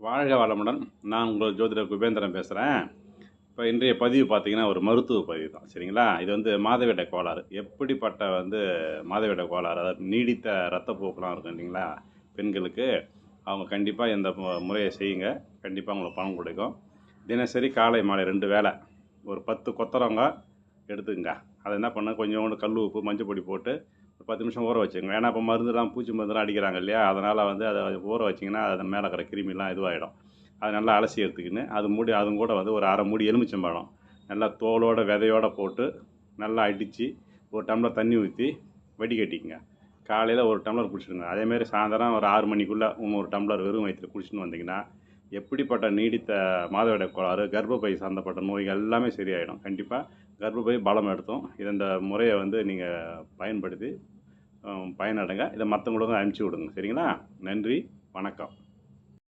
வாழ்க வளமுடன். நான் உங்கள் ஜோதிடர் குபேந்திரன் பேசுகிறேன். இப்போ இன்றைய பதிவு பார்த்தீங்கன்னா, ஒரு மருத்துவ பதிவு தான். சரிங்களா? இது வந்து மாதவிடாய் கோளாறு. எப்படிப்பட்ட மாதவிடாய் கோளாறு, அதாவது நீடித்த இரத்தப்போக்குலாம் இருக்கும் இல்லைங்களா? பெண்களுக்கு. அவங்க கண்டிப்பாக இந்த முறையை செய்யுங்க. கண்டிப்பாக உங்களுக்கு பலன் கிடைக்கும். தினசரி காலை, மாலை 2 வேளை ஒரு 10 கொத்தவரங்காய் எடுத்துக்கங்க. அதை என்ன பண்ண, கொஞ்சோண்டு கல் உப்பு, மஞ்சள் பொடி போட்டு ஒரு 10 நிமிஷம் ஊற வச்சுக்கோங்க. ஏன்னா இப்போ மருந்துலாம், பூச்சி மருந்துலாம் அடிக்கிறாங்க இல்லையா? அதனால் அதை ஊற வச்சிங்கன்னா அது மேலே இருக்கிற கிருமிலாம் இதுவாகிடும். அதை நல்லா அலசி எடுத்துக்கின்னு அதுவும் கூட ஒரு அரை மூடி எலுமிச்சம்பழம் நல்லா தோலோட விதையோடு போட்டு நல்லா அடித்து ஒரு டம்ளர் தண்ணி ஊற்றி வடிகட்டிக்குங்க. காலையில் ஒரு டம்ளர் குடிச்சிடுங்க. அதேமாரி சாயந்தரம் ஒரு 6 மணிக்குள்ளே ஒரு டம்ளர் வெறும் வயிற்றில் குடிச்சின்னு வந்தீங்கன்னா எப்படிப்பட்ட நீடித்த மாதவிடாய் கோளாறு, கர்ப்பப்பை சம்மந்தப்பட்ட நோய்கள் எல்லாமே சரியாயிடும். கண்டிப்பாக கர்ப்பப்பை பலம் எடுத்தும். இந்த முறையை நீங்கள் பயன்படுத்தி பயனடைங்க. இதை மற்றவங்களுக்கும் அனுப்பிச்சி விடுங்க. சரிங்களா? நன்றி, வணக்கம்.